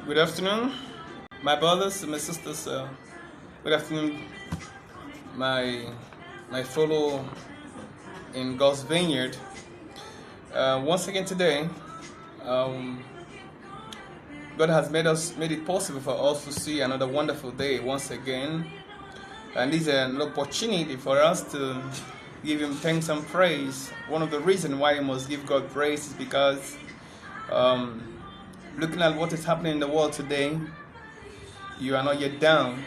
Good afternoon, my brothers and my sisters. Good afternoon, my fellow in God's vineyard. Once again today, um, God has made it possible for us to see another wonderful day once again, and this is an opportunity for us to give Him thanks and praise. One of the reasons why you must give God praise is because looking at what is happening in the world today, you are not yet down.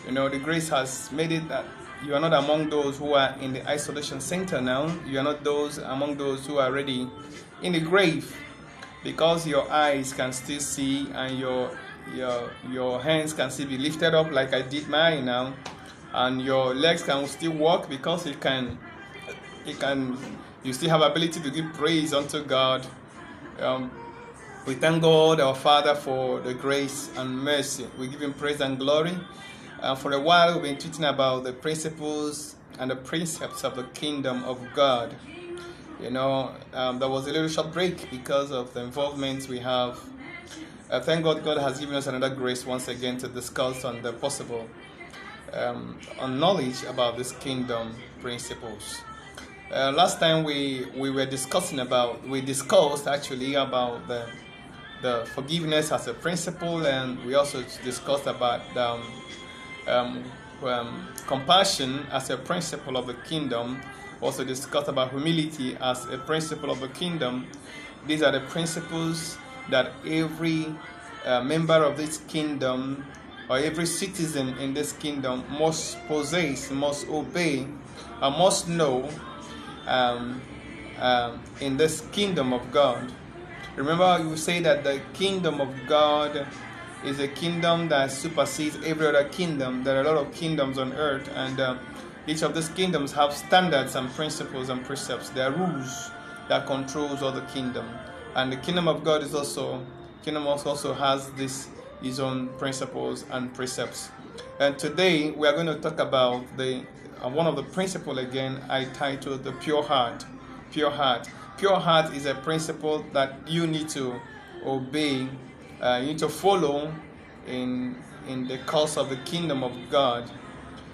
You know, the grace has made it that you are not among those who are in the isolation center now. You are not among those who are already in the grave, because your eyes can still see and your hands can still be lifted up like I did mine now, and your legs can still walk because you still have ability to give praise unto God. We thank God our Father for the grace and mercy. We give Him praise and glory. For a while we've been teaching about the principles and the precepts of the kingdom of God. You know, there was a little short break because of the involvement we have. Thank God God has given us another grace once again to discuss on the possible on knowledge about this kingdom principles. Last time we discussed actually about the forgiveness as a principle, and we also discussed about compassion as a principle of the kingdom. Also discussed about humility as a principle of the kingdom. These are the principles that every member of this kingdom, or every citizen in this kingdom, must possess, must obey, and must know in this kingdom of God. Remember, you say that the kingdom of God is a kingdom that supersedes every other kingdom. There are a lot of kingdoms on earth, and each of these kingdoms have standards and principles and precepts. There are rules that controls all the kingdom, and the kingdom of God also has his own principles and precepts. And today we are going to talk about one of the principles again. I titled the pure heart. Pure heart. Pure heart is a principle that you need to obey. You need to follow in the course of the kingdom of God.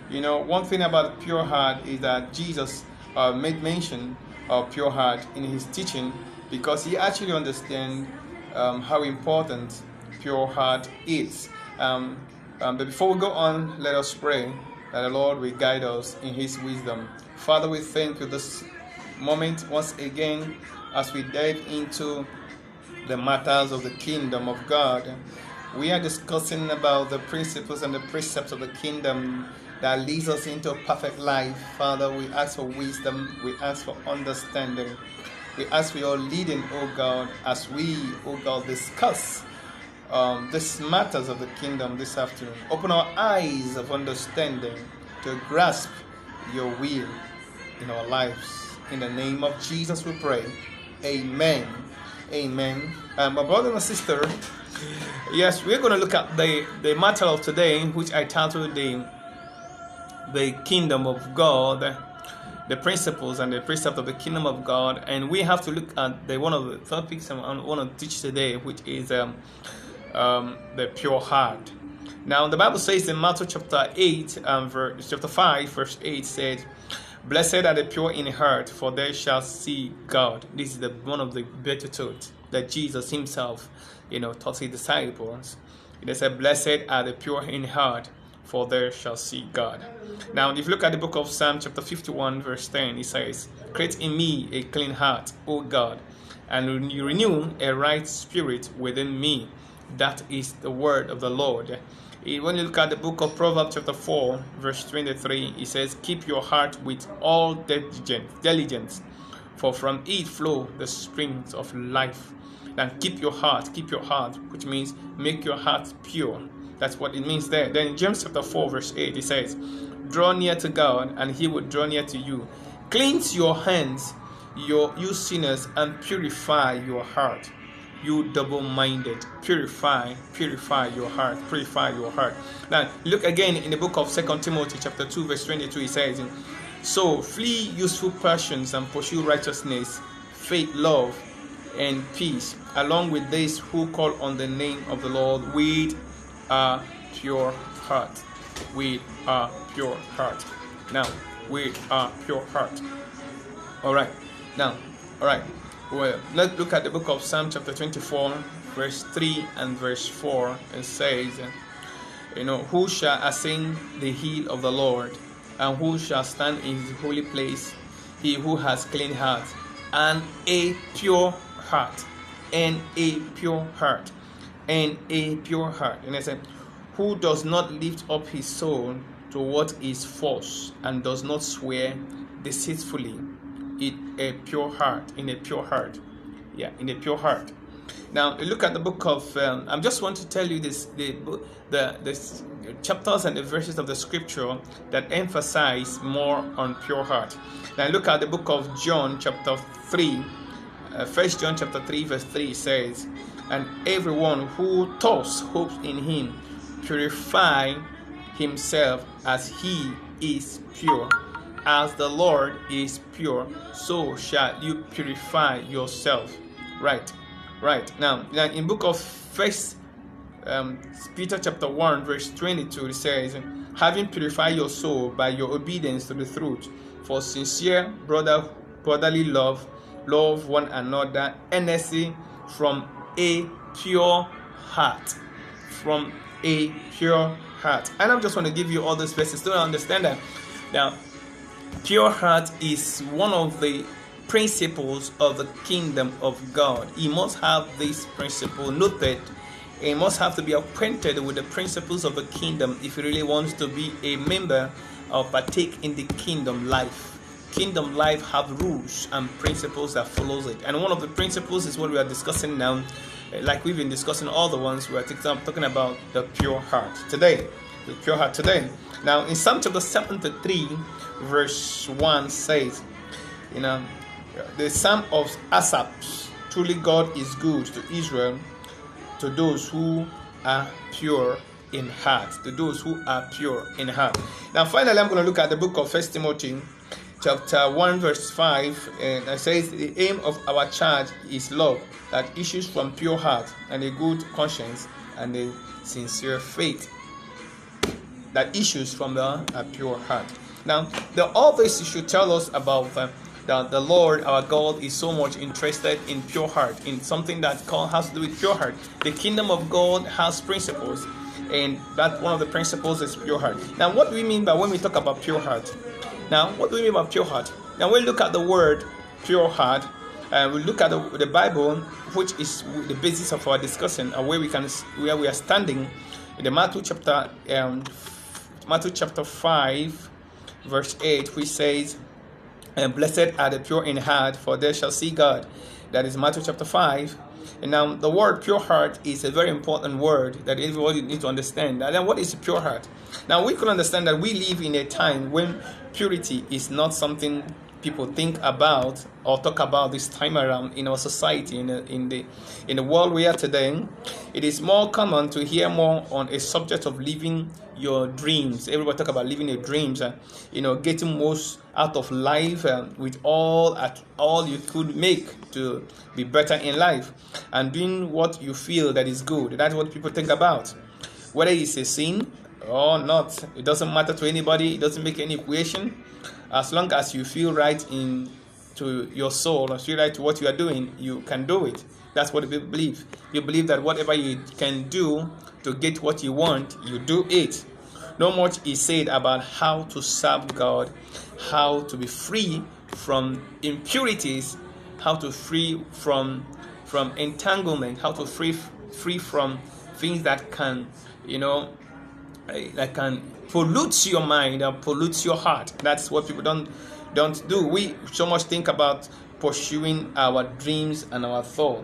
You know, one thing about pure heart is that Jesus made mention of pure heart in his teaching, because he actually understands how important pure heart is. But before we go on, let us pray that the Lord will guide us in his wisdom. Father, we thank you this moment once again as we dive into the matters of the kingdom of God. We are discussing about the principles and the precepts of the kingdom that leads us into a perfect life. Father, we ask for wisdom, we ask for understanding, we ask for your leading, O God, as we, O God, discuss these matters of the kingdom this afternoon. Open our eyes of understanding to grasp your will in our lives. In the name of Jesus we pray. Amen. Amen. My brother and sister, yes, we're going to look at the matter of today, which I titled the kingdom of God, the principles and the precept of the kingdom of God. And we have to look at one of the topics I want to teach today, which is the pure heart. Now, the Bible says in Matthew chapter 5, verse 8 said, "Blessed are the pure in heart, for they shall see God." This is one of the beatitudes that Jesus himself, taught his disciples. He said, "Blessed are the pure in heart, for they shall see God." Now, if you look at the book of Psalm chapter 51, verse 10, it says, "Create in me a clean heart, O God, and you renew a right spirit within me." That is the word of the Lord. When you look at the book of Proverbs chapter 4, verse 23, it says, "Keep your heart with all diligence, for from it flow the springs of life." And keep your heart, which means make your heart pure. That's what it means there. Then in James chapter 4, verse 8, it says, "Draw near to God, and he will draw near to you. Cleanse your hands, you sinners, and purify your heart. You double-minded, purify your heart, purify your heart." Now, look again in the book of 2 Timothy chapter 2, verse 22, it says, "So flee useful passions and pursue righteousness, faith, love, and peace, along with these who call on the name of the Lord with a pure heart. With a pure heart. Now, with a pure heart. Alright. Now, alright. Well, let's look at the book of Psalm chapter 24, verse 3 and verse 4. It says, who shall ascend the hill of the Lord, and who shall stand in his holy place? He who has clean heart and a pure heart, and a pure heart, and a pure heart. And I said, who does not lift up his soul to what is false, and does not swear deceitfully, in a pure heart, in a pure heart. Yeah, in a pure heart. Now look at the book of I just want to tell you this, the chapters and the verses of the scripture that emphasize more on pure heart. Now look at the book of John chapter 3. 1 John chapter 3 verse 3 says, and everyone who thus hopes in him purify himself as he is pure. As the Lord is pure, so shall you purify yourself. Right. Now in book of First Peter chapter 1 verse 22, it says, having purified your soul by your obedience to the truth, for sincere brotherly love one another earnestly from a pure heart. From a pure heart. And I just want to give you all those verses to understand that. Now, pure heart is one of the principles of the kingdom of God. He must have this principle noted. He must have to be acquainted with the principles of the kingdom if he really wants to be a member or partake in the kingdom life. Kingdom life have rules and principles that follows it. And one of the principles is what we are discussing now. Like we've been discussing all the ones, we are talking about the pure heart today. The pure heart today. Now in Psalm chapter 73 verse 1 says, the Psalm of Asaph, truly God is good to Israel, to those who are pure in heart. To those who are pure in heart. Now finally I'm going to look at the book of 1 Timothy chapter 1 verse 5, and it says, the aim of our charge is love that issues from pure heart and a good conscience and a sincere faith. That issues from a pure heart. Now, all this should tell us about the Lord, our God, is so much interested in pure heart, in something that has to do with pure heart. The kingdom of God has principles, and that one of the principles is pure heart. Now, what do we mean by when we talk about pure heart? Now, what do we mean by pure heart? Now, we look at the word pure heart, and we look at the Bible, which is the basis of our discussion, and where we are standing in the Matthew chapter 5 verse 8, which says, and blessed are the pure in heart, for they shall see God. That is Matthew chapter 5. And now the word pure heart is a very important word that everybody needs to understand. And then what is a pure heart? Now we can understand that we live in a time when purity is not something people think about or talk about this time around in our society, in the world we are today. It is more common to hear more on a subject of living your dreams. Everybody talk about living your dreams, getting most out of life with all you could make to be better in life, and doing what you feel that is good. That's what people think about. Whether it's a sin or not, it doesn't matter to anybody. It doesn't make any equation. As long as you feel right to your soul, or feel right to what you are doing, you can do it. That's what people believe. You believe that whatever you can do to get what you want, you do it. Not much is said about how to serve God, how to be free from impurities, how to free from entanglement, how to free from things that can, that can pollute your mind and pollute your heart. That's what people don't do. We so much think about pursuing our dreams and our thoughts.